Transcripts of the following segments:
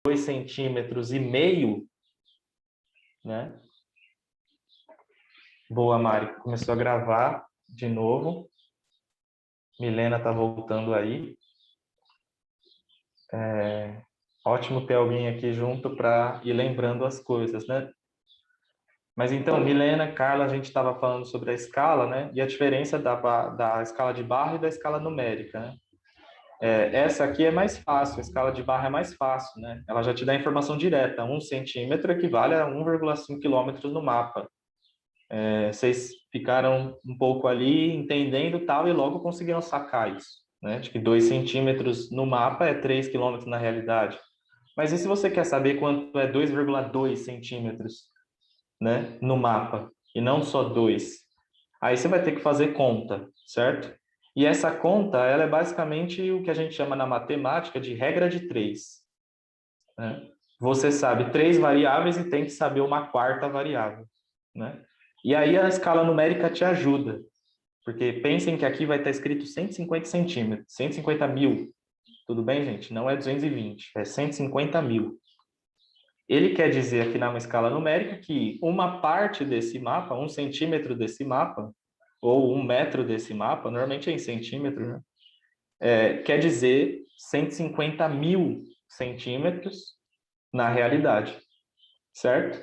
2,5 cm, né? Boa, Mari. Começou a gravar de novo. Milena está voltando aí. Ótimo ter alguém aqui junto para ir lembrando as coisas, né? Mas então, Milena, Carla, a gente estava falando sobre a escala, né? E a diferença da escala de barra e da escala numérica, né? Essa aqui é mais fácil, a escala de barra é mais fácil, né? Ela já te dá a informação direta. 1 centímetro equivale a 1,5 quilômetros no mapa. Vocês ficaram um pouco ali entendendo tal e logo conseguiram sacar isso, né? De que 2 centímetros no mapa é 3 quilômetros na realidade. Mas e se você quer saber quanto é 2,2 centímetros, né, no mapa, e não só 2? Aí você vai ter que fazer conta, certo? E essa conta, ela é basicamente o que a gente chama na matemática de regra de 3, né? Você sabe 3 variáveis e tem que saber uma quarta variável, né? E aí a escala numérica te ajuda, porque pensem que aqui vai estar escrito 150 centímetros, 150 mil. Tudo bem, gente? Não é 220, é 150 mil. Ele quer dizer aqui na escala numérica que uma parte desse mapa, 1 centímetro desse mapa, ou 1 metro desse mapa, normalmente é em centímetros, né? Quer dizer 150 mil centímetros na realidade, certo?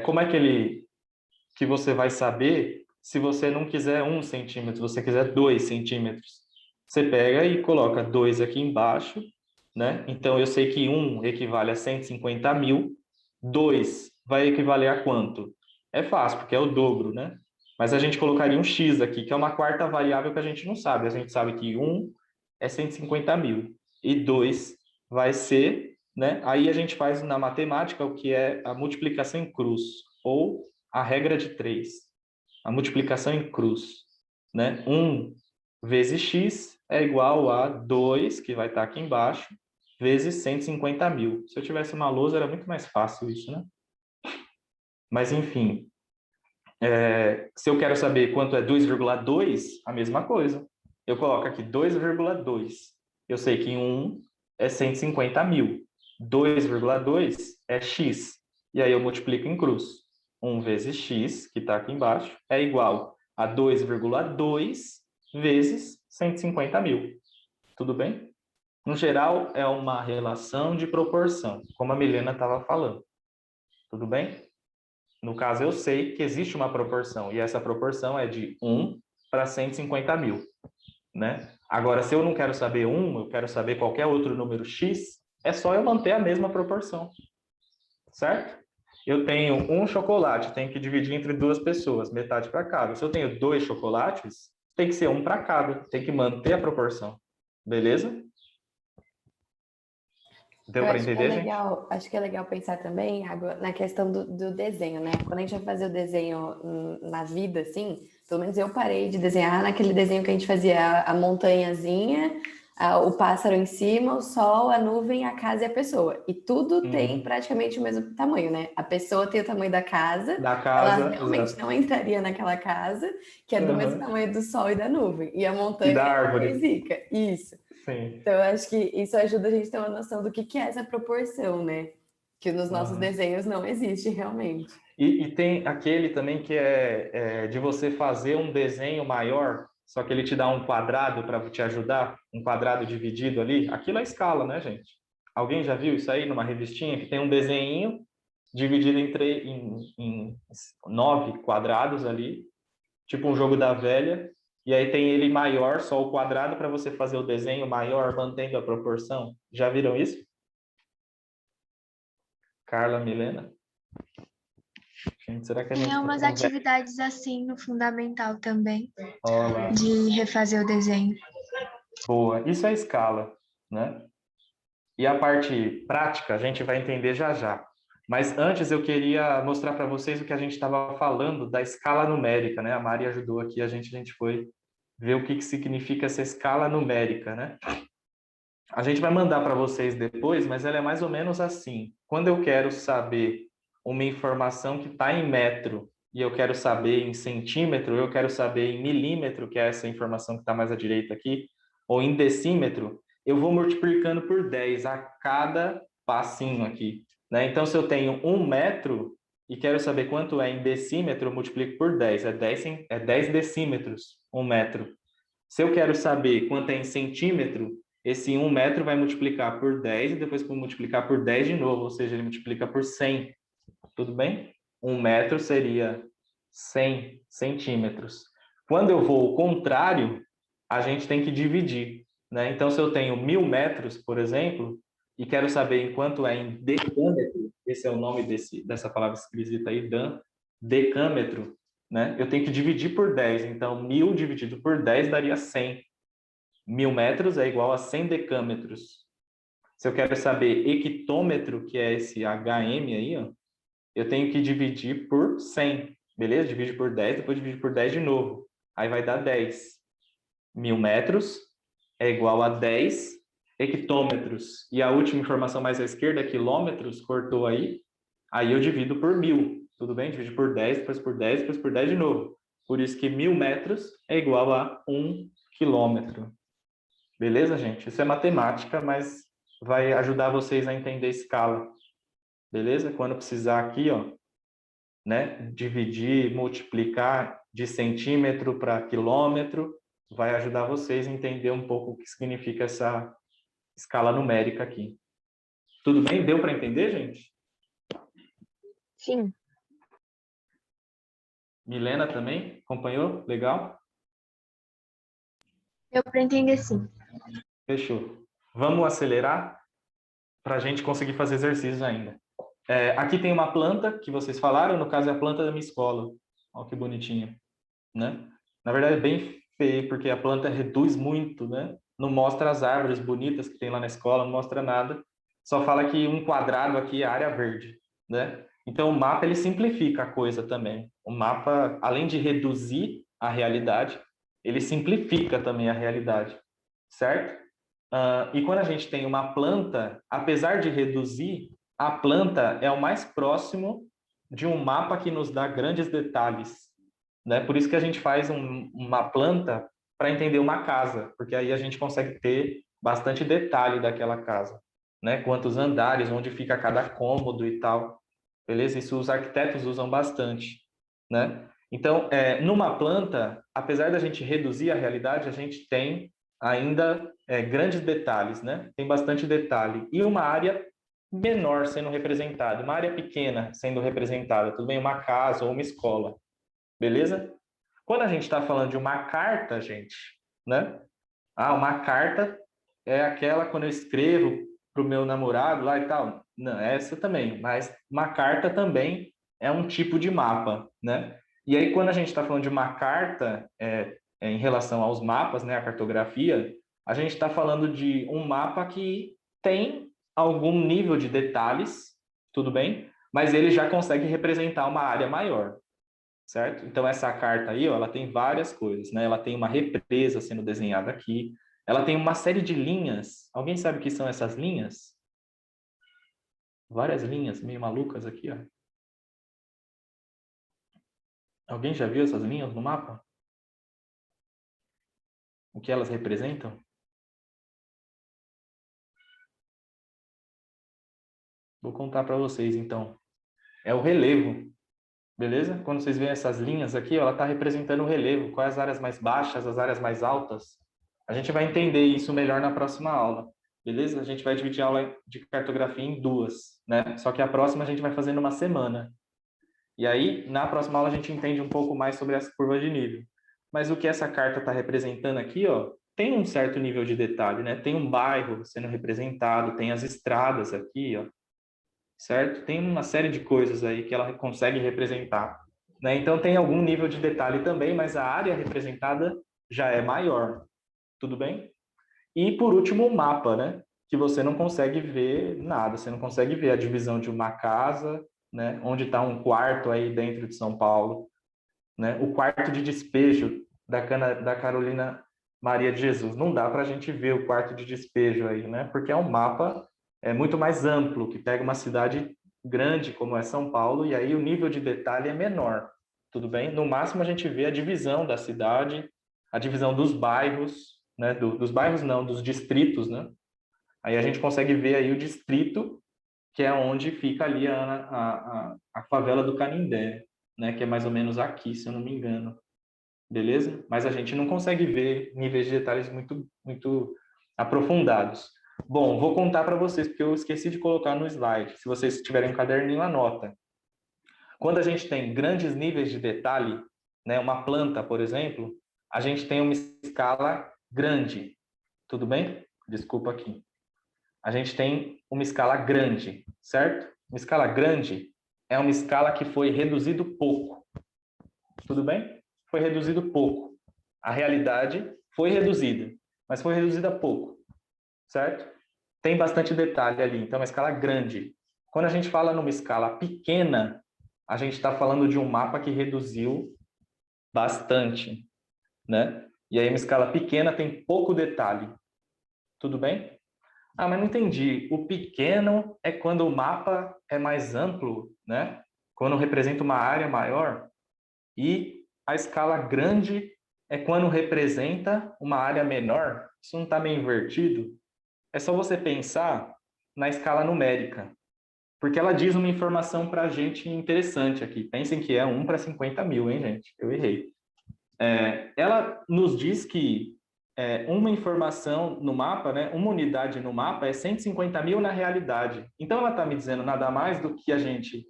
Como é que você vai saber se você não quiser 1 centímetro, se você quiser 2 centímetros? Você pega e coloca 2 aqui embaixo, né? Então, eu sei que 1 equivale a 150 mil, 2 vai equivaler a quanto? É fácil, porque é o dobro, né? Mas a gente colocaria um x aqui, que é uma quarta variável que a gente não sabe. A gente sabe que 1 é 150 mil e 2 vai ser, né? Aí a gente faz na matemática o que é a multiplicação em cruz, ou a regra de 3, a multiplicação em cruz, né? 1 vezes x é igual a 2, que vai estar aqui embaixo, vezes 150 mil. Se eu tivesse uma lousa, era muito mais fácil isso, né? Mas, enfim, se eu quero saber quanto é 2,2, a mesma coisa. Eu coloco aqui 2,2. Eu sei que 1 é 150 mil. 2,2 é x. E aí eu multiplico em cruz. 1 vezes x, que está aqui embaixo, é igual a 2,2 vezes 150 mil. Tudo bem? No geral, é uma relação de proporção, como a Milena estava falando. Tudo bem? No caso, eu sei que existe uma proporção, e essa proporção é de 1 para 150 mil, né? Agora, se eu não quero saber 1, eu quero saber qualquer outro número x, é só eu manter a mesma proporção, certo? Eu tenho um chocolate, tenho que dividir entre 2 pessoas, metade para cada. Se eu tenho 2 chocolates, tem que ser um para cada, tem que manter a proporção, beleza? Deu Eu para acho que é entender, gente? legal, acho que é legal pensar também, Água, na questão do desenho, né? Quando a gente vai fazer o desenho na vida, assim, pelo menos eu parei de desenhar naquele desenho que a gente fazia a montanhazinha, o pássaro em cima, o sol, a nuvem, a casa e a pessoa. E tudo tem praticamente o mesmo tamanho, né? A pessoa tem o tamanho da casa, Da ela casa, realmente exato. não entraria naquela casa, que é do mesmo tamanho do sol e da nuvem. E a E montanha da é árvore. zica. Isso. Sim. Então, eu acho que isso ajuda a gente a ter uma noção do que é essa proporção, né? Que nos nossos desenhos não existe realmente. E tem aquele também que é de você fazer um desenho maior, só que ele te dá um quadrado para te ajudar, um quadrado dividido ali. Aquilo é escala, né, gente? Alguém já viu isso aí numa revistinha que tem um desenho dividido em 9 quadrados ali, tipo um jogo da velha, e aí tem ele maior, só o quadrado para você fazer o desenho maior, mantendo a proporção. Já viram isso? Carla, Milena? Gente, será que a gente Tinha está umas ficando velho? atividades assim no fundamental também, Olá. de refazer o desenho. Boa. Isso é escala, né? E a parte prática a gente vai entender já já. Mas antes eu queria mostrar para vocês o que a gente estava falando da escala numérica, né? A Mari ajudou aqui, a gente foi ver o que significa essa escala numérica, né? A gente vai mandar para vocês depois, mas ela é mais ou menos assim. Quando eu quero saber uma informação que está em metro e eu quero saber em centímetro, eu quero saber em milímetro, que é essa informação que está mais à direita aqui, ou em decímetro, eu vou multiplicando por 10 a cada passinho aqui, né? Então, se eu tenho 1 metro e quero saber quanto é em decímetro, eu multiplico por 10. É 10 decímetros, 1 metro. Se eu quero saber quanto é em centímetro, esse 1 metro vai multiplicar por 10 e depois multiplicar por 10 de novo, ou seja, ele multiplica por 100. Tudo bem? 1 metro seria 100 centímetros. Quando eu vou ao contrário, a gente tem que dividir, né? Então, se eu tenho 1.000 metros, por exemplo, e quero saber em quanto é em decâmetro, esse é o nome dessa palavra esquisita aí, decâmetro, né? Eu tenho que dividir por 10. Então, 1.000 dividido por 10 daria 100. 1.000 metros é igual a 100 decâmetros. Se eu quero saber hectômetro, que é esse HM aí, ó, eu tenho que dividir por 100, beleza? Divide por 10, depois divide por 10 de novo. Aí vai dar 10. 1.000 metros é igual a 10 hectômetros. E a última informação mais à esquerda, quilômetros, cortou aí. Aí eu divido por 1.000. Tudo bem? Divido por 10, depois por 10, depois por 10 de novo. Por isso que 1.000 metros é igual a 1 quilômetro. Beleza, gente? Isso é matemática, mas vai ajudar vocês a entender escala. Beleza? Quando precisar aqui, ó, né, dividir, multiplicar de centímetro para quilômetro, vai ajudar vocês a entender um pouco o que significa essa escala numérica aqui. Tudo bem? Deu para entender, gente? Sim. Milena também? Acompanhou? Legal? Deu para entender sim. Fechou. Vamos acelerar para a gente conseguir fazer exercícios ainda. Aqui tem uma planta que vocês falaram, no caso é a planta da minha escola. Olha que bonitinha, né? Na verdade é bem feio, porque a planta reduz muito, né? Não mostra as árvores bonitas que tem lá na escola, não mostra nada. Só fala que um quadrado aqui é área verde, né? Então o mapa ele simplifica a coisa também. O mapa, além de reduzir a realidade, ele simplifica também a realidade, certo? E quando a gente tem uma planta, apesar de reduzir, a planta é o mais próximo de um mapa que nos dá grandes detalhes, né? Por isso que a gente faz uma planta para entender uma casa, porque aí a gente consegue ter bastante detalhe daquela casa, né? Quantos andares, onde fica cada cômodo e tal, beleza? Isso os arquitetos usam bastante, né? Então, numa planta, apesar da gente reduzir a realidade, a gente tem ainda grandes detalhes, né? Tem bastante detalhe. E uma área menor sendo representada, uma área pequena sendo representada, tudo bem? Uma casa ou uma escola, beleza? Quando a gente está falando de uma carta, gente, né? Uma carta é aquela quando eu escrevo para o meu namorado lá e tal. Não, essa também, mas uma carta também é um tipo de mapa, né? E aí, quando a gente está falando de uma carta em relação aos mapas, né, a cartografia, a gente está falando de um mapa que tem algum nível de detalhes, tudo bem? Mas ele já consegue representar uma área maior, certo? Então, essa carta aí, ó, ela tem várias coisas, né? Ela tem uma represa sendo desenhada aqui, ela tem uma série de linhas. Alguém sabe o que são essas linhas? Várias linhas meio malucas aqui, ó. Alguém já viu essas linhas no mapa? O que elas representam? Vou contar para vocês, então. É o relevo, beleza? Quando vocês veem essas linhas aqui, ó, ela está representando o relevo, quais as áreas mais baixas, as áreas mais altas. A gente vai entender isso melhor na próxima aula, beleza? A gente vai dividir a aula de cartografia em duas, né? Só que a próxima a gente vai fazer numa semana. E aí, na próxima aula, a gente entende um pouco mais sobre as curvas de nível. Mas o que essa carta está representando aqui, ó, tem um certo nível de detalhe, né? Tem um bairro sendo representado, tem as estradas aqui, ó, certo? Tem uma série de coisas aí que ela consegue representar, né? Então, tem algum nível de detalhe também, mas a área representada já é maior, tudo bem? E, por último, o mapa, né? Que você não consegue ver nada, você não consegue ver a divisão de uma casa, né? Onde está um quarto aí dentro de São Paulo, né? O quarto de despejo da Carolina Maria de Jesus. Não dá para a gente ver o quarto de despejo aí, né? Porque é um mapa muito mais amplo, que pega uma cidade grande como é São Paulo, e aí o nível de detalhe é menor, tudo bem? No máximo a gente vê a divisão da cidade, a divisão dos bairros, né? Dos bairros não, dos distritos, né? Aí a gente consegue ver aí o distrito, que é onde fica ali a favela do Canindé, né? Que é mais ou menos aqui, se eu não me engano. Beleza? Mas a gente não consegue ver níveis de detalhes muito aprofundados. Bom, vou contar para vocês, porque eu esqueci de colocar no slide. Se vocês tiverem um caderninho, anota. Quando a gente tem grandes níveis de detalhe, né, uma planta, por exemplo, a gente tem uma escala grande. Tudo bem? Desculpa aqui. A gente tem uma escala grande, certo? Uma escala grande é uma escala que foi reduzido pouco. Tudo bem? Foi reduzido pouco. A realidade foi reduzida, mas foi reduzida pouco, certo? Tem bastante detalhe ali, então é uma escala grande. Quando a gente fala numa escala pequena, a gente está falando de um mapa que reduziu bastante, né? E aí uma escala pequena tem pouco detalhe. Tudo bem? Ah, mas não entendi. O pequeno é quando o mapa é mais amplo, né? Quando representa uma área maior. E a escala grande é quando representa uma área menor. Isso não está meio invertido? É só você pensar na escala numérica, porque ela diz uma informação para a gente interessante aqui. Pensem que é 1 para 50 mil, hein, gente? Eu errei. Ela nos diz que uma informação no mapa, né, uma unidade no mapa é 150 mil na realidade. Então, ela está me dizendo nada mais do que a gente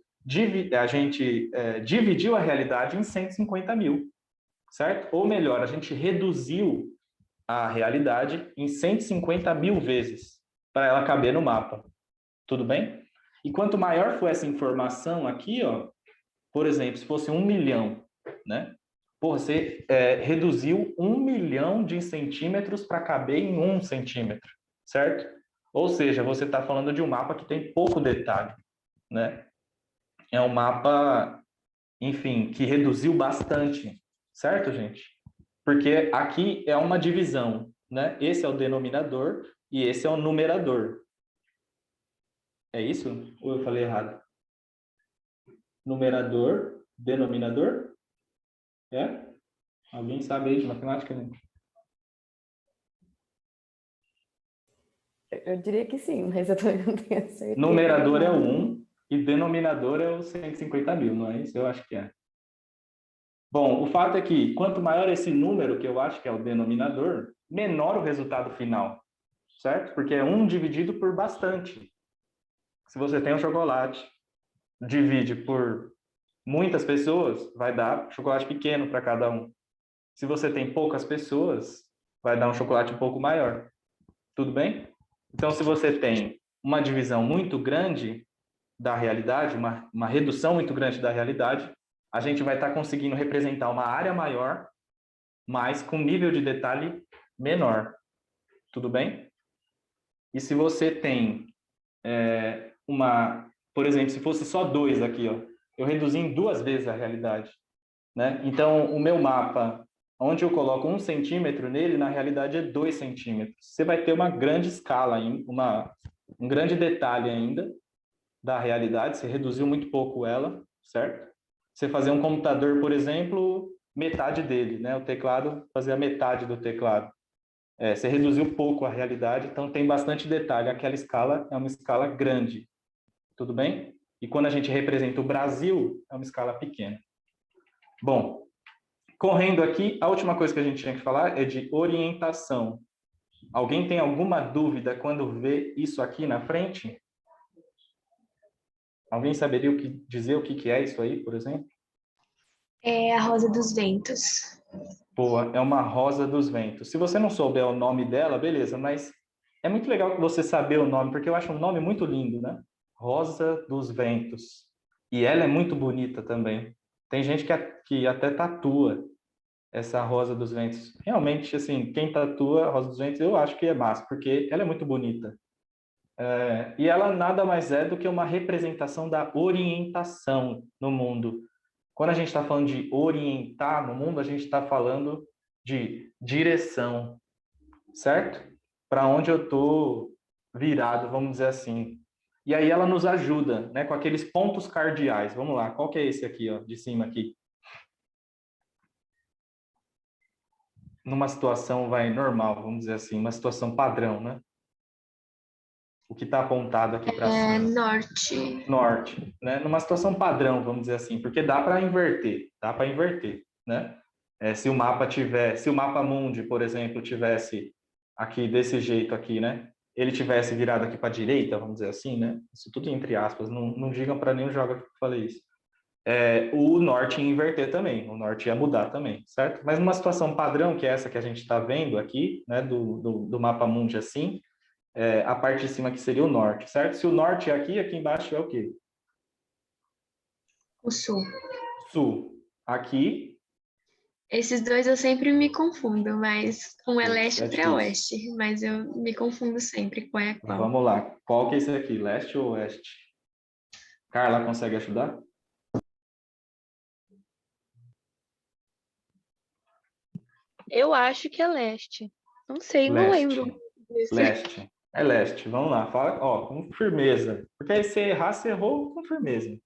dividiu a realidade em 150 mil, certo? Ou melhor, a gente reduziu a realidade em 150 mil vezes para ela caber no mapa. Tudo bem? E quanto maior for essa informação aqui, ó, por exemplo, se fosse 1 milhão, né? Pô, você reduziu 1 milhão de centímetros para caber em 1 centímetro, certo? Ou seja, você está falando de um mapa que tem pouco detalhe, né? É um mapa, enfim, que reduziu bastante, certo, gente? Porque aqui é uma divisão, né? Esse é o denominador e esse é o numerador. É isso? Ou eu falei errado? Numerador, denominador? É? Alguém sabe aí de matemática? Né? Eu diria que sim, mas eu também não tenho certeza. Numerador é o 1 e denominador é o 150 mil, não é isso? Eu acho que é. Bom, o fato é que quanto maior esse número, que eu acho que é o denominador, menor o resultado final, certo? Porque é 1 dividido por bastante. Se você tem um chocolate, divide por muitas pessoas, vai dar chocolate pequeno para cada um. Se você tem poucas pessoas, vai dar um chocolate um pouco maior. Tudo bem? Então, se você tem uma divisão muito grande da realidade, uma redução muito grande da realidade, a gente vai estar conseguindo representar uma área maior, mas com nível de detalhe menor. Tudo bem? E se você tem por exemplo, se fosse só 2 aqui, ó, eu reduzi em 2 vezes a realidade, né? Então, o meu mapa, onde eu coloco 1 centímetro nele, na realidade é 2 centímetros. Você vai ter uma grande escala, um grande detalhe ainda da realidade, você reduziu muito pouco ela, certo? Você fazer um computador, por exemplo, metade dele, né? O teclado, fazer a metade do teclado. Você reduziu pouco a realidade, então tem bastante detalhe. Aquela escala é uma escala grande, tudo bem? E quando a gente representa o Brasil, é uma escala pequena. Bom, correndo aqui, a última coisa que a gente tinha que falar é de orientação. Alguém tem alguma dúvida quando vê isso aqui na frente? Alguém saberia dizer o que é isso aí, por exemplo? É a Rosa dos Ventos. Pô, é uma rosa dos ventos. Se você não souber o nome dela, beleza, mas é muito legal você saber o nome, porque eu acho um nome muito lindo, né? Rosa dos Ventos. E ela é muito bonita também. Tem gente que até tatua essa Rosa dos Ventos. Realmente, assim, quem tatua a Rosa dos Ventos, eu acho que é massa, porque ela é muito bonita. E ela nada mais é do que uma representação da orientação no mundo. Quando a gente está falando de orientar no mundo, a gente está falando de direção, certo? Para onde eu estou virado, vamos dizer assim. E aí ela nos ajuda, né, com aqueles pontos cardeais. Vamos lá, qual que é esse aqui, ó, de cima aqui? numa situação normal, vamos dizer assim, uma situação padrão, né? O que está apontado aqui para cima? Norte. Norte, né? Numa situação padrão, vamos dizer assim, porque dá para inverter, né? Se o mapa mundi, por exemplo, tivesse aqui desse jeito aqui, né? Ele tivesse virado aqui para a direita, vamos dizer assim, né? Isso tudo entre aspas, não digam para nenhum geógrafo que eu falei isso. O norte ia inverter também, o norte ia mudar também, certo? Mas numa situação padrão, que é essa que a gente está vendo aqui, né, do mapa mundi assim, a parte de cima aqui seria o norte, certo? Se o norte é aqui embaixo é o quê? O sul. Sul. Aqui, Esses dois eu sempre me confundo, mas um é leste e é outro é difícil. oeste, mas eu me confundo sempre qual é qual. Vamos lá. Qual que é esse aqui, leste ou oeste? Carla, consegue ajudar? Eu acho que é leste. Não sei, não lembro Leste. disso. Leste. É leste. Vamos lá. Fala, ó, com firmeza. Porque aí se errar, você errou com firmeza.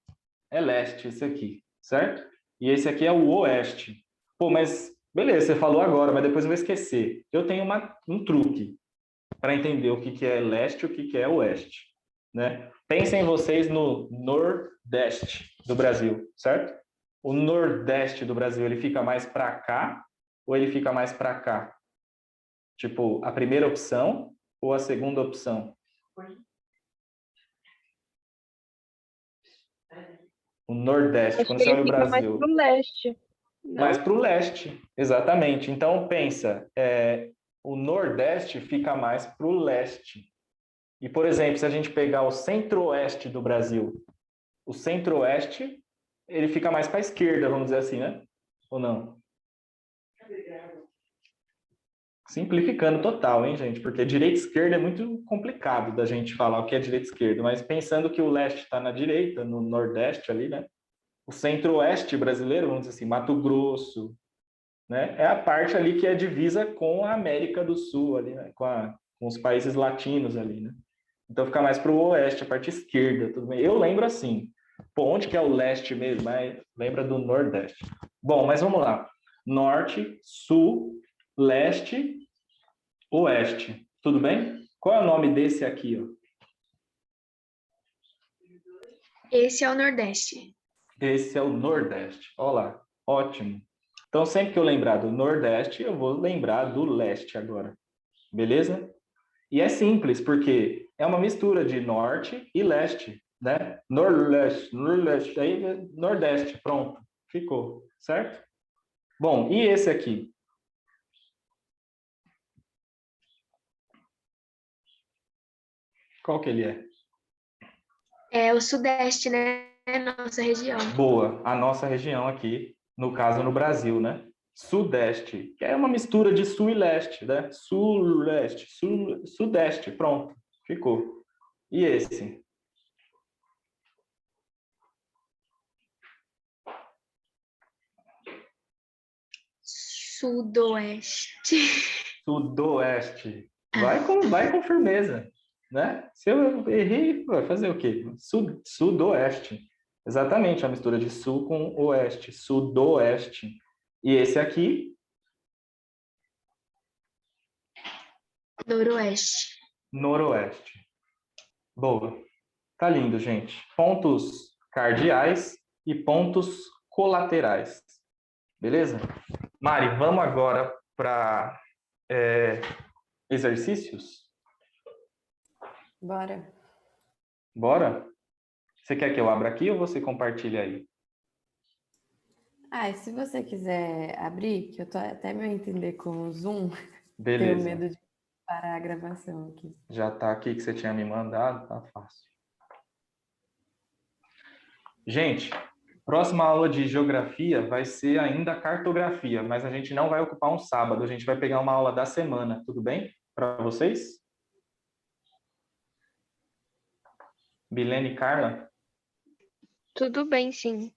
É leste esse aqui, certo? E esse aqui é o oeste. Pô, mas beleza, você falou agora, mas depois eu vou esquecer. Eu tenho um truque para entender o que é leste e o que é oeste, né? Pensem vocês no nordeste do Brasil, certo? O nordeste do Brasil, ele fica mais para cá ou ele fica mais para cá? Tipo, a primeira opção ou a segunda opção? O nordeste, Acho quando que você ele olha o fica mais Brasil, pro leste. mais Não? para o leste, exatamente. Então, pensa, o nordeste fica mais para o leste. E, por exemplo, se a gente pegar o centro-oeste do Brasil, o centro-oeste, ele fica mais para a esquerda, vamos dizer assim, né? Ou não? Simplificando total, hein, gente? Porque direita e esquerda é muito complicado da gente falar o que é direita e esquerda, mas pensando que o leste está na direita, no nordeste ali, né? O centro-oeste brasileiro, vamos dizer assim, Mato Grosso, né? É a parte ali que é divisa com a América do Sul, ali, né? Com os países latinos ali, né? Então fica mais para o oeste, a parte esquerda, tudo bem. Eu lembro assim, pô, onde que é o leste mesmo? Mas lembra do nordeste. Bom, mas vamos lá. Norte, sul, leste, oeste. Tudo bem? Qual é o nome desse aqui, ó? Esse é o Nordeste. Esse é o nordeste. Olha lá, ótimo. Então sempre que eu lembrar do nordeste, eu vou lembrar do leste agora. Beleza? E é simples, porque é uma mistura de norte e leste, né? Nordeste, nordeste, aí nordeste, pronto, ficou, certo? Bom, e esse aqui? Qual que ele é? É o Sudeste, né? Nossa região. Boa, a nossa região aqui, no caso no Brasil, né? Sudeste, que é uma mistura de sul e leste, né? Sul, leste, sudeste, pronto, ficou. E esse? Sudoeste. Sudoeste. Vai com firmeza, né? Se eu errei, vai fazer o quê? Sudoeste. Exatamente, a mistura de sul com oeste. Sudoeste. E esse aqui, Noroeste. noroeste. Boa. Tá lindo, gente. Pontos cardeais e pontos colaterais. Beleza? Mari, vamos agora para exercícios? Bora. Bora? Você quer que eu abra aqui ou você compartilha aí? Ah, e se você quiser abrir, que eu tô até me entender com o Zoom, tenho Beleza. medo de parar a gravação aqui. Já tá aqui que você tinha me mandado, tá fácil. Gente, próxima aula de geografia vai ser ainda cartografia, mas a gente não vai ocupar um sábado, a gente vai pegar uma aula da semana, tudo bem? Para vocês? Bilene e Carla? Tudo bem, sim.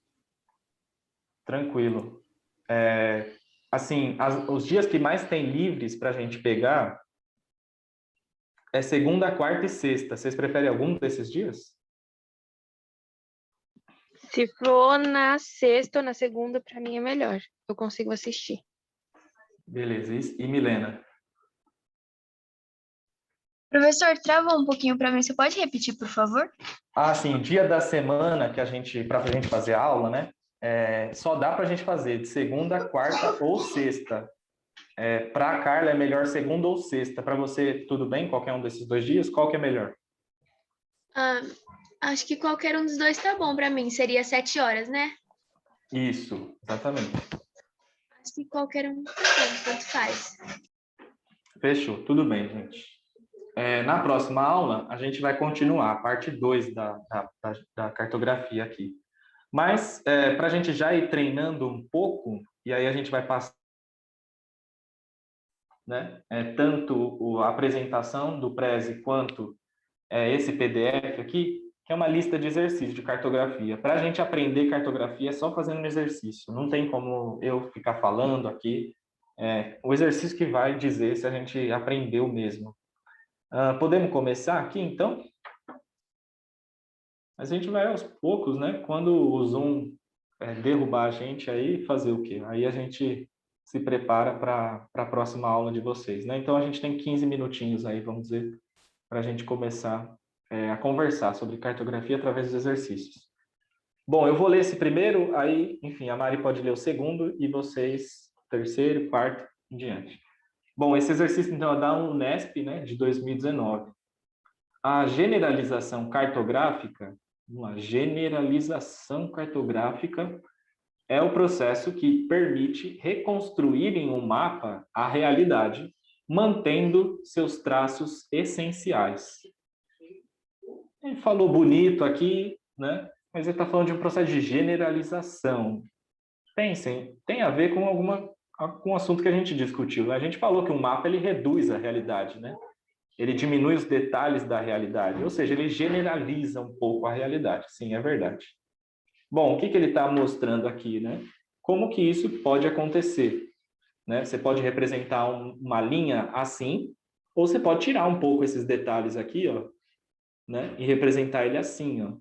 Tranquilo. Assim, os dias que mais tem livres para a gente pegar é segunda, quarta e sexta. Vocês preferem algum desses dias? Se for na sexta ou na segunda, para mim é melhor. Eu consigo assistir. Beleza. E Milena? Professor, trava um pouquinho para mim. Você pode repetir, por favor? Ah, sim, dia da semana para a gente fazer a aula, né? Só dá para a gente fazer de segunda, quarta ou sexta. Para a Carla é melhor segunda ou sexta. Para você, tudo bem? Qualquer um desses 2 dias? Qual que é melhor? Ah, acho que qualquer um dos dois tá bom para mim. Seria 7 horas, né? Isso, exatamente. Acho que qualquer um tá bom, tanto faz. Fechou, tudo bem, gente. Na próxima aula, a gente vai continuar a parte 2 da cartografia aqui. Mas, para a gente já ir treinando um pouco, e aí a gente vai passar, né, tanto a apresentação do Prezi quanto esse PDF aqui, que é uma lista de exercícios de cartografia. Para a gente aprender cartografia é só fazendo um exercício, não tem como eu ficar falando aqui. O exercício que vai dizer se a gente aprendeu mesmo. Podemos começar aqui, então? A gente vai aos poucos, né? Quando o Zoom derrubar a gente aí, fazer o quê? Aí a gente se prepara para a próxima aula de vocês, né? Então a gente tem 15 minutinhos aí, vamos dizer, para a gente começar a conversar sobre cartografia através dos exercícios. Bom, eu vou ler esse primeiro, aí, enfim, a Mari pode ler o segundo e vocês terceiro, quarto, em diante. Bom, esse exercício, então, é da Unesp, né, de 2019. A generalização cartográfica, uma generalização cartográfica é o processo que permite reconstruir em um mapa a realidade, mantendo seus traços essenciais. Ele falou bonito aqui, né? Mas ele está falando de um processo de generalização. Pensem, tem a ver com com um assunto que a gente discutiu, né? A gente falou que um mapa ele reduz a realidade, né? Ele diminui os detalhes da realidade, ou seja, ele generaliza um pouco a realidade. Sim, é verdade. Bom, o que ele está mostrando aqui, né? Como que isso pode acontecer, né? Você pode representar uma linha assim, ou você pode tirar um pouco esses detalhes aqui, ó, né? E representar ele assim, ó,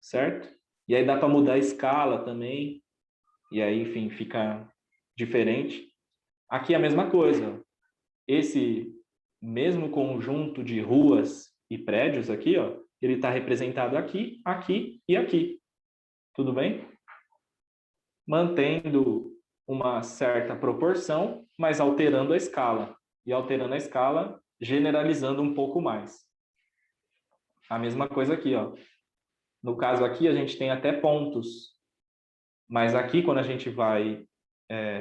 certo? E aí dá para mudar a escala também, e aí, enfim, fica diferente. Aqui é a mesma coisa. Esse mesmo conjunto de ruas e prédios aqui, ó, ele está representado aqui, aqui e aqui. Tudo bem? Mantendo uma certa proporção, mas alterando a escala. E alterando a escala, generalizando um pouco mais. A mesma coisa aqui, ó. No caso aqui, a gente tem até pontos. Mas aqui, quando a gente vai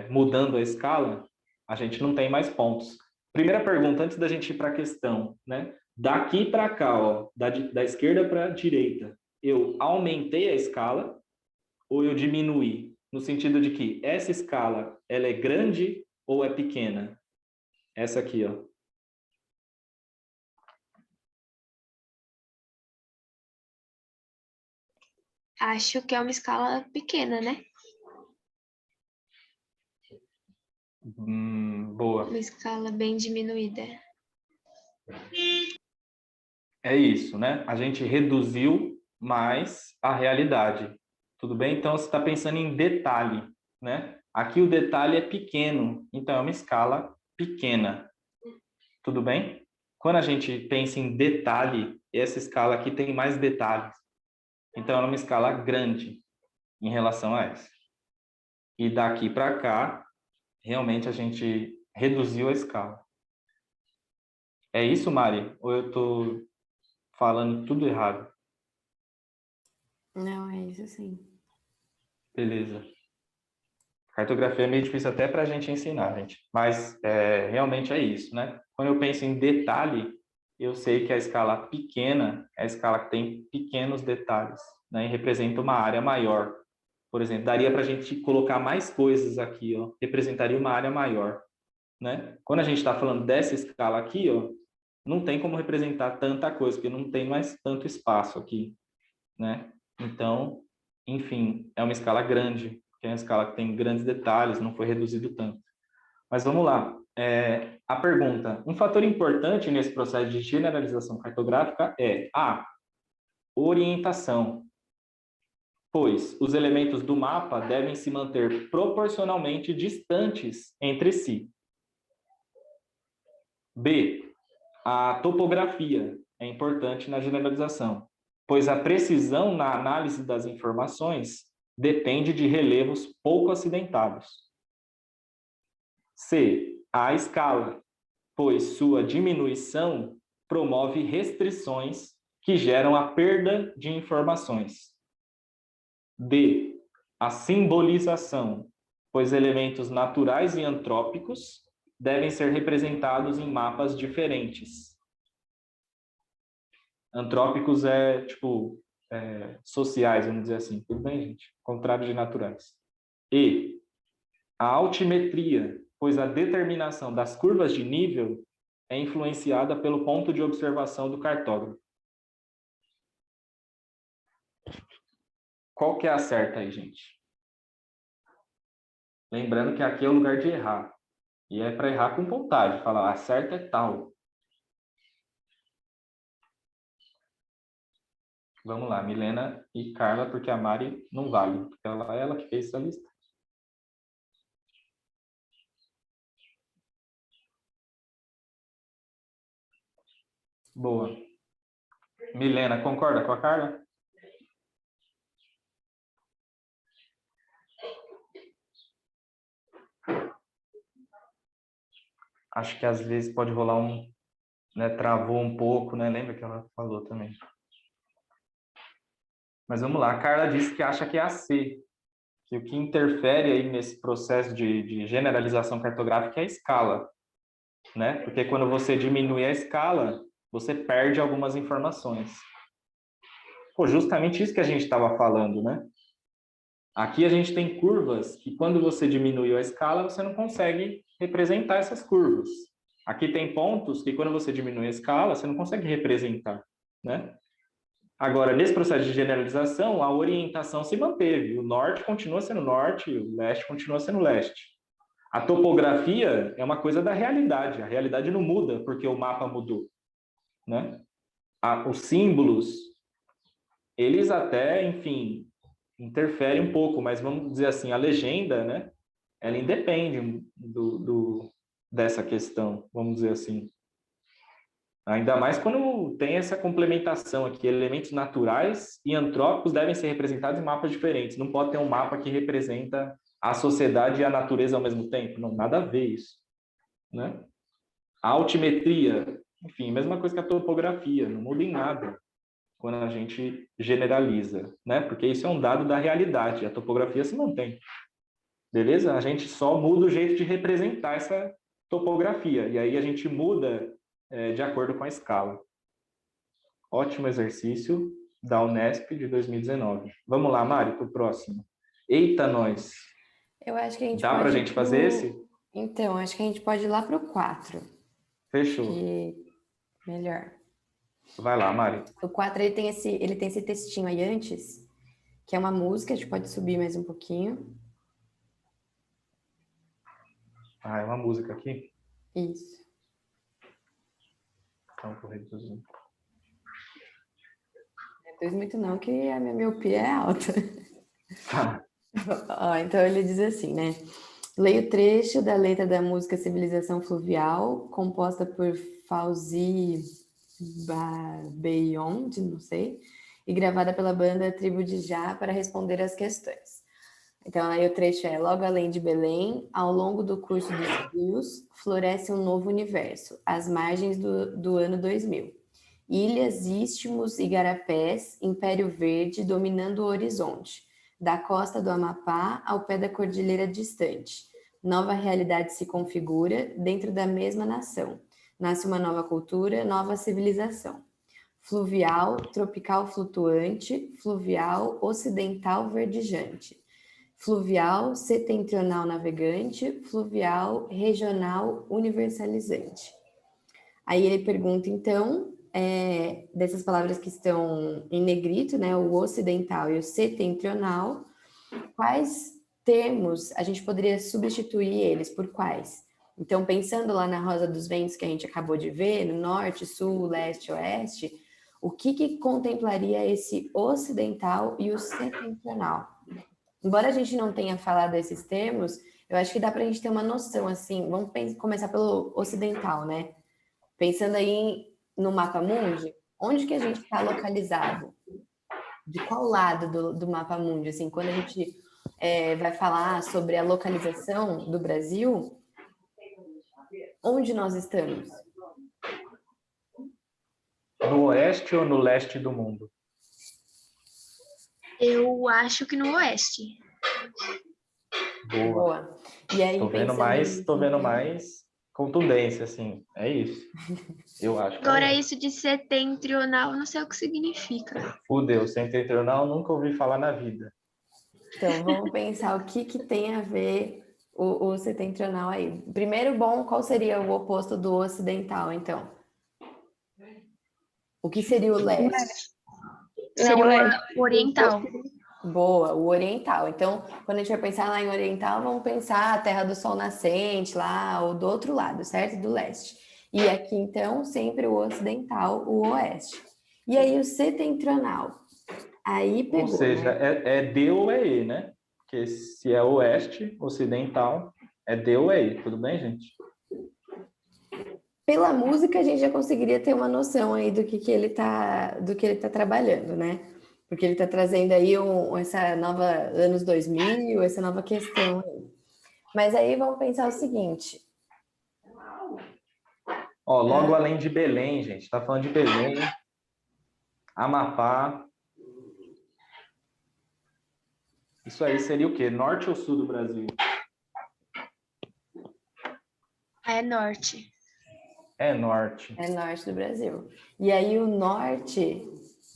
mudando a escala, a gente não tem mais pontos. Primeira pergunta, antes da gente ir para a questão, né? Daqui para cá, ó, da esquerda para a direita, eu aumentei a escala ou eu diminuí? No sentido de que essa escala, ela é grande ou é pequena? Essa aqui, ó. Acho que é uma escala pequena, né? Boa. Uma escala bem diminuída. É isso, né? A gente reduziu mais a realidade. Tudo bem? Então, você está pensando em detalhe, né? Aqui o detalhe é pequeno, então é uma escala pequena. Tudo bem? Quando a gente pensa em detalhe, essa escala aqui tem mais detalhes. Então, é uma escala grande em relação a essa. E daqui para cá, realmente a gente reduziu a escala. É isso, Mari? Ou eu estou falando tudo errado? Não, é isso sim. Beleza. Cartografia é meio difícil até para a gente ensinar, gente. Mas realmente é isso, né? Quando eu penso em detalhe, eu sei que a escala pequena é a escala que tem pequenos detalhes, né? E representa uma área maior. Por exemplo, daria para a gente colocar mais coisas aqui, ó. Representaria uma área maior, né? Quando a gente está falando dessa escala aqui, ó, não tem como representar tanta coisa, porque não tem mais tanto espaço aqui, né? Então, enfim, é uma escala grande, que é uma escala que tem grandes detalhes, não foi reduzido tanto. Mas vamos lá. A pergunta: um fator importante nesse processo de generalização cartográfica é a orientação, pois os elementos do mapa devem se manter proporcionalmente distantes entre si. B. A topografia é importante na generalização, pois a precisão na análise das informações depende de relevos pouco acidentados. C. A escala, pois sua diminuição promove restrições que geram a perda de informações. D. A simbolização, pois elementos naturais e antrópicos devem ser representados em mapas diferentes. Antrópicos sociais, vamos dizer assim. Tudo bem, gente? Contrário de naturais. E. A altimetria, pois a determinação das curvas de nível é influenciada pelo ponto de observação do cartógrafo. Qual que é a certa aí, gente? Lembrando que aqui é o lugar de errar. E é para errar com vontade. Falar, a certa é tal. Vamos lá, Milena e Carla, porque a Mari não vale. Porque ela que fez essa lista. Boa. Milena, concorda com a Carla? Acho que às vezes pode rolar travou um pouco, né? Lembra que ela falou também. Mas vamos lá, a Carla disse que acha que é a C, que o que interfere aí nesse processo de generalização cartográfica é a escala, né? Porque quando você diminui a escala, você perde algumas informações. Pô, justamente isso que a gente estava falando, né? Aqui a gente tem curvas que quando você diminuiu a escala, você não consegue representar essas curvas. Aqui tem pontos que quando você diminui a escala, você não consegue representar, né? Agora, nesse processo de generalização, a orientação se manteve. O norte continua sendo norte, o leste continua sendo leste. A topografia é uma coisa da realidade. A realidade não muda porque o mapa mudou, né? Os símbolos, eles até, enfim, interferem um pouco, mas vamos dizer assim, a legenda, né? Ela independe dessa questão, vamos dizer assim. Ainda mais quando tem essa complementação aqui, elementos naturais e antrópicos devem ser representados em mapas diferentes. Não pode ter um mapa que representa a sociedade e a natureza ao mesmo tempo. Não, nada a ver isso, né? A altimetria, enfim, mesma coisa que a topografia, não muda em nada quando a gente generaliza, né? Porque isso é um dado da realidade, a topografia se mantém. Beleza? A gente só muda o jeito de representar essa topografia, e aí a gente muda de acordo com a escala. Ótimo exercício da Unesp de 2019. Vamos lá, Mari, para o próximo. Eita, nós! Eu acho que a gente Dá para a gente fazer esse? Então, acho que a gente pode ir lá para o 4. Fechou. Melhor. Vai lá, Mari. O 4, ele tem esse textinho aí antes, que é uma música, a gente pode subir mais um pouquinho. Ah, é uma música aqui? Isso. Então, vou reduzir. Não reduz muito não, que a minha miopia é alta. Tá. Então ele diz assim, né? Leio o trecho da letra da música Civilização Fluvial, composta por Fauzi Babeyon, não sei, e gravada pela banda Tribo de Já para responder às questões. Então aí o trecho é: logo além de Belém, ao longo do curso dos rios, floresce um novo universo, às margens do ano 2000. Ilhas, istmos, igarapés, Império Verde dominando o horizonte, da costa do Amapá ao pé da cordilheira distante. Nova realidade se configura dentro da mesma nação. Nasce uma nova cultura, nova civilização. Fluvial, tropical flutuante, fluvial, ocidental verdejante. Fluvial, setentrional navegante, fluvial, regional universalizante. Aí ele pergunta, então, dessas palavras que estão em negrito, né, o ocidental e o setentrional, quais termos a gente poderia substituir eles por quais? Então, pensando lá na Rosa dos Ventos que a gente acabou de ver, no norte, sul, leste, oeste, o que contemplaria esse ocidental e o setentrional? Embora a gente não tenha falado esses termos, eu acho que dá para a gente ter uma noção, assim, vamos começar pelo ocidental, né? Pensando aí no mapa mundi, onde que a gente está localizado? De qual lado do mapa mundi? Assim, quando a gente vai falar sobre a localização do Brasil, onde nós estamos? No oeste ou no leste do mundo? Eu acho que no oeste. Boa. Boa. E aí, Tô vendo pensando nisso, então, mais contundência, assim. É isso. Eu acho que é o Agora, leste. isso de setentrional, eu não sei o que significa. Fudeu, setentrional, nunca ouvi falar na vida. então, vamos pensar o que tem a ver o setentrional aí. Primeiro, bom, qual seria o oposto do ocidental, então? O que seria o leste? Seria Não, o oriental. Boa, o oriental. Então, quando a gente vai pensar lá em oriental, vamos pensar a Terra do Sol Nascente lá, ou do outro lado, certo? Do leste. E aqui, então, sempre o ocidental, o oeste. E aí, o setentrional. Aí Ou pegou, seja, né? é D ou é E, né? Porque se é oeste, ocidental, é D ou é E. Tudo bem, gente? Pela música, a gente já conseguiria ter uma noção aí do que ele tá trabalhando, né? Porque ele tá trazendo aí essa nova anos 2000, essa nova questão aí. Mas aí vamos pensar o seguinte. Ó, logo além de Belém, gente. Tá falando de Belém, Amapá. Isso aí seria o quê? Norte ou sul do Brasil? É norte. É norte. É norte do Brasil. E aí o norte,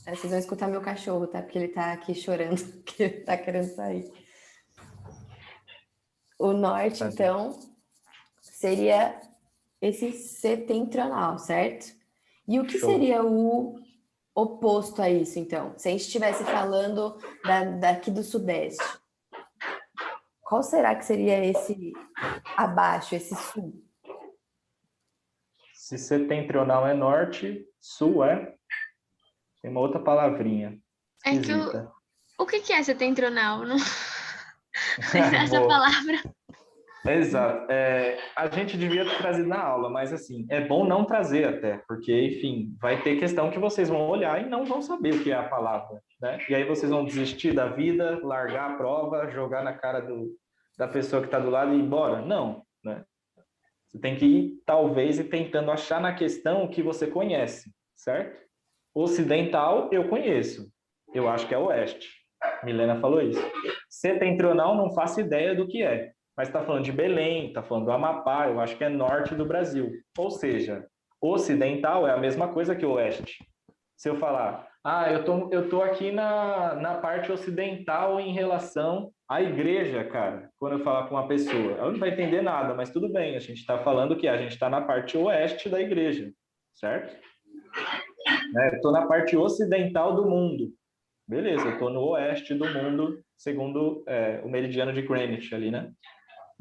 vocês vão escutar meu cachorro, tá? Porque ele tá aqui chorando, que ele tá querendo sair. O norte, então, seria esse setentrional, certo? E o que Show. seria o oposto a isso, então? Se a gente estivesse falando daqui do sudeste, qual será que seria esse abaixo, esse sul? Se setentrional é norte, sul é... Tem uma outra palavrinha É que esquisita. o que é setentrional? Não sei se é essa Boa. palavra. Exato. A gente devia ter trazido na aula, mas assim, é bom não trazer até, porque, enfim, vai ter questão que vocês vão olhar e não vão saber o que é a palavra, né? E aí vocês vão desistir da vida, largar a prova, jogar na cara da pessoa que está do lado e ir embora? Não, né? Você tem que ir, talvez, e tentando achar na questão o que você conhece, certo? Ocidental, eu conheço. Eu acho que é oeste. Milena falou isso. Setentrional, não faço ideia do que é. Mas está falando de Belém, está falando do Amapá, eu acho que é norte do Brasil. Ou seja, ocidental é a mesma coisa que oeste. Se eu falar, eu tô aqui na parte ocidental em relação à igreja, cara, quando eu falar com uma pessoa, ela não vai entender nada, mas tudo bem, a gente está falando que a gente está na parte oeste da igreja, certo? Eu estou na parte ocidental do mundo. Beleza, eu estou no oeste do mundo, segundo o meridiano de Greenwich ali, né?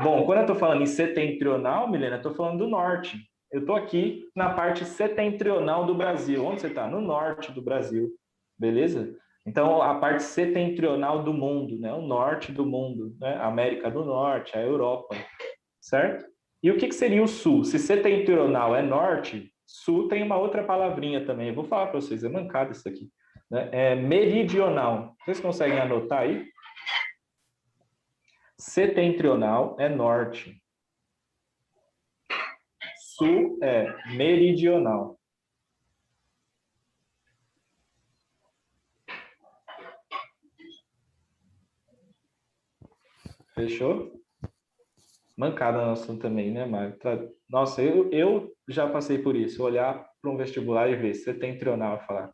Bom, quando eu estou falando em setentrional, Milena, eu estou falando do norte. Eu estou aqui na parte setentrional do Brasil. Onde você está? No norte do Brasil, beleza? Então, a parte setentrional do mundo, né? O norte do mundo, né? A América do Norte, a Europa, certo? E o que seria o sul? Se setentrional é norte, sul tem uma outra palavrinha também. Eu vou falar para vocês, é mancada isso aqui. Né? É meridional. Vocês conseguem anotar aí? Setentrional é norte. Sul é meridional. Fechou? Mancada no assunto também, né, Mário? Nossa, eu já passei por isso. Olhar para um vestibular e ver setentrional e falar.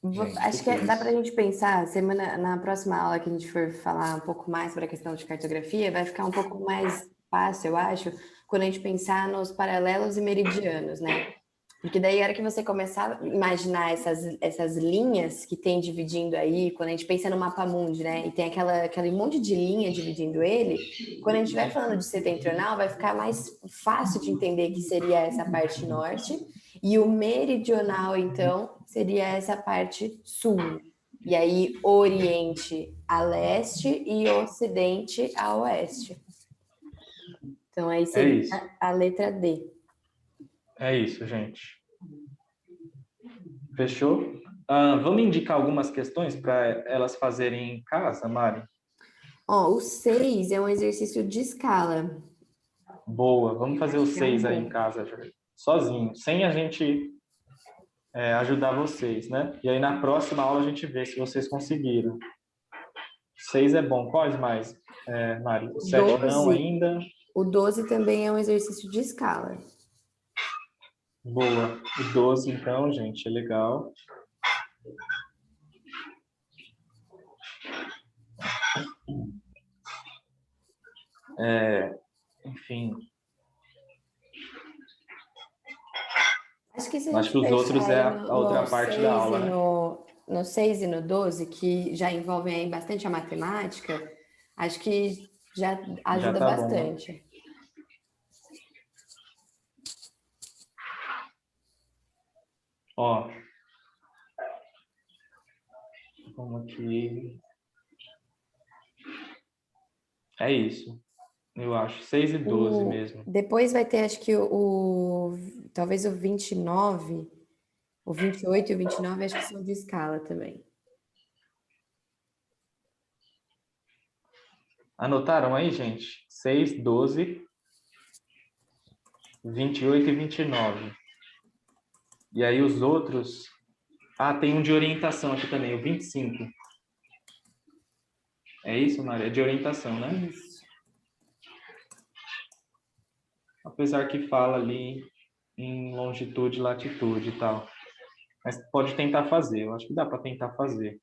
Gente, Acho que que dá isso? para a gente pensar, na próxima aula que a gente for falar um pouco mais sobre a questão de cartografia, vai ficar um pouco mais fácil, eu acho, quando a gente pensar nos paralelos e meridianos, né? Porque daí, a hora que você começar a imaginar essas linhas que tem dividindo aí, quando a gente pensa no mapa mundi, né? E tem aquele monte de linha dividindo ele, quando a gente estiver falando de setentrional, vai ficar mais fácil de entender que seria essa parte norte, e o meridional, então, seria essa parte sul. E aí, oriente a leste e ocidente a oeste. Então, aí É seria isso. a letra D. É isso, gente. Fechou? Vamos indicar algumas questões para elas fazerem em casa, Mari? Ó, o 6 é um exercício de escala. Boa, vamos fazer os Acho que é um 6 aí em bom. casa, sozinho, sem a gente ajudar vocês, né? E aí na próxima aula a gente vê se vocês conseguiram. 6 é bom. Quais mais, Mari? O 7 não 12. ainda? O 12 também é um exercício de escala. Boa. O 12, então, gente, é legal. Enfim, Acho que se a acho gente que os outros fechar é aí a outra no parte da 6 aula, e né? no 6 e no 12, que já envolvem aí bastante a matemática, acho que já Já ajuda tá bom, né? bastante. Ó, vamos aqui. É isso, eu acho. 6 e 12 mesmo. Depois vai ter, acho que talvez o 29, o 28 e o 29, acho que são de escala também. Anotaram aí, gente? 6, 12, 28 e 29. E aí os outros... tem um de orientação aqui também, o 25. É isso, Maria? É de orientação, né? Isso. Apesar que fala ali em longitude e latitude e tal. Mas pode tentar fazer, eu acho que dá para tentar fazer.